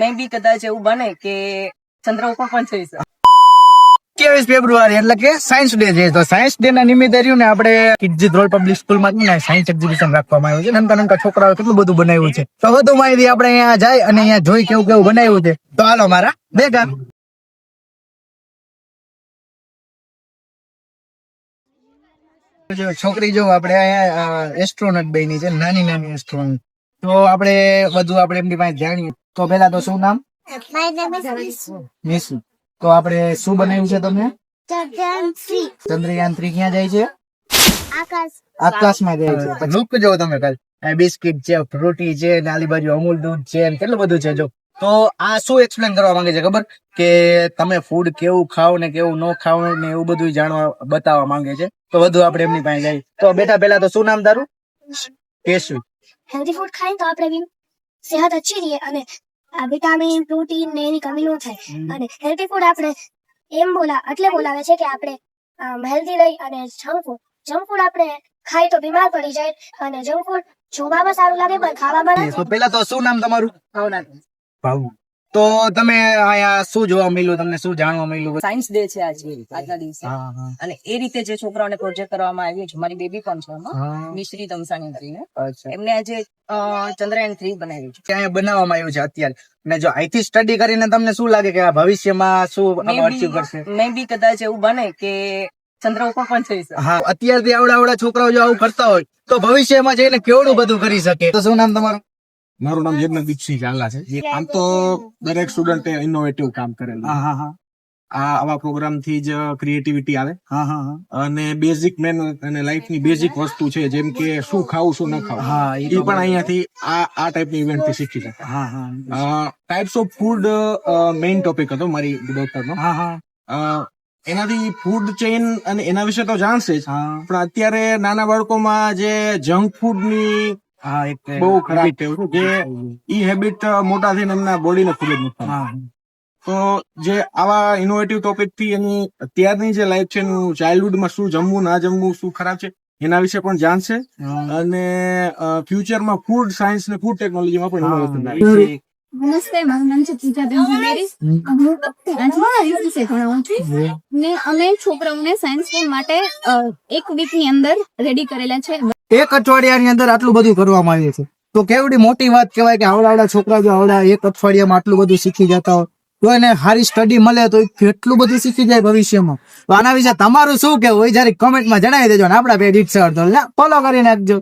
મે બી કદાચ એવું બને કે ચંદ્ર ઉપર પણ જઈ શકે. 23 ફેબ્રુઆરી એટલે કે સાયન્સ ડે છે. તો સાયન્સ ડે ના નિમિત્તે રહ્યું ને આપણે કિડજી ધ્રોલ પબ્લિક સ્કૂલ માં સાયન્સ એક્ઝિબિશન રાખવામાં આવ્યું છે. નાના નાના છોકરાઓ કેટલું બધું બનાવ્યું છે. તો વધુ માહિતી આપણે અહીંયા જાય અને અહીંયા જોઈ કેવું કેવું બનાવ્યું છે. તો હાલો મારા ભેગા. છોકરી જો આપણે અહીંયા એસ્ટ્રોનટ બની છે, નાની નાની એસ્ટ્રોનટ. તો આપણે બધું આપણે એમની પાસે જાણીએ. તો પેલા તો શું નામ? નિશુ. તો આપણે શું બનાવ્યું છે તમે? ચંદ્રયાન 3 ક્યાં જાય છે? આકાશમાં જાય છે. લુક જો તમે કાલ બિસ્કિટ છે, ફ્રૂટી છે, નાલી બાજુ અમૂલ દૂધ છે, કેટલું બધું છે. જો તો આ શું એક્સપ્લેન કરવા માંગે છે ખબર? કે તમે ફૂડ કેવું ખાવ ને કેવું ન ખાવ ને એવું બધું જાણવા બતાવવા માંગે છે. તો વધુ આપણે એમની પાસે જાય. તો બેટા પેલા તો શું નામ તારું? કેશુ. હેલ્ધી ફૂડ ખાઈએ તો આપણે સેહત अच्छी રહે અને વિટામિન પ્રોટીન ને એની કમી ન થાય. અને હેલ્ધી ફૂડ આપણે એટલે બોલાવે છે કે આપણે હેલ્ધી રહી. અને જંક ફૂડ આપણે ખાઈ તો બીમાર પડી જાય. અને જંક ફૂડ જોવામાં સારું લાગે પણ ખાવામાં તો પેલા તો શું નામ તમારું? ભાવના. તો તમે અહીંયા શું જોવા મળ્યું? તમને શું જાણવા મળ્યું? સાયન્સ ડે છે આજે, આજના દિવસે. અને એ રીતે જે છોકરાઓને પ્રોજેક્ટ કરવામાં આવ્યું છે. મારી બેબી પણ છે એમાં, મિશ્રી તમસાણી કરીને. એમને આજે ચંદ્રયાન 3 બનાવ્યું છે. અહીંયા બનાવવામાં આવ્યું છે અત્યારે. અને જો અહીંથી સ્ટડી કરીને તમને શું લાગે કે આ ભવિષ્યમાં શું અચીવ કરશે? મે બી કદાચ એવું બને કે ચંદ્ર ઉપર પણ જઈ શકે. હા, અત્યારથી આવડા છોકરાઓ જો આવું કરતા હોય તો ભવિષ્યમાં જઈને કેવડું બધું કરી શકે. તો શું નામ તમારું? મારું નામ યજ્ઞદીપસિંહ ઝાલા છે. આમ તો દરેક સ્ટુડન્ટે ઇનોવેટિવ કામ કરેલું. આવા પ્રોગ્રામ થી જ ક્રિએટિવિટી આવે. અને બેઝિક મેન અને લાઈફની બેઝિક વસ્તુ છે, જેમ કે શું ખાવું શું ન ખાવું, એ પણ અહીંયાથી આ ટાઈપની ઇવેન્ટ થી શીખી શકાય. Types of food main topic હતો મારી ડોક્ટરનો. એનાથી ફૂડ ચેઇન અને એના વિશે તો જાણશે જ, પણ અત્યારે નાના બાળકોમાં જે જંક ફૂડ ની બહુ ખરાબ ટેવ છે, જે ઈ હેબિટ મોટા થઈને એમના બોડીને ખૂબ જ નુકસાન. તો જે આવા ઇનોવેટિવ ટોપિક થી એની અત્યારની જે લાઈફ છે, એનું ચાઇલ્ડહુડમાં શું જમવું ના જમવું, શું ખરાબ છે, એના વિશે પણ જાણશે. અને ફ્યુચરમાં ફૂડ સાયન્સ ને ફૂડ ટેકનોલોજીમાં પણ ઇનોવેશન લાવશે. નમસ્તે, મારું નામ છે પૂજાબેન ઝુંબેરી. હું આજથી ભણાવું છું ને અમે છોકરાઓને સાયન્સ ફેર માટે એક વીકની અંદર રેડી કરેલા છે. એક અઠવાડિયાની અંદર આટલું બધું કરવામાં આવ્યું છે. તો કેવડી મોટી વાત કહેવાય કે આવડા છોકરા જો આવડા એક અઠવાડિયામાં આટલું બધું શીખી જતા હોય, તો એને સારી સ્ટડી મળે તો કેટલું બધું શીખી જાય ભવિષ્યમાં. તો આના વિશે તમારું શું કેવું હોય જયારે કોમેન્ટમાં જણાવી દેજો. ને આપડા પેજ ફોલો કરી નાખજો.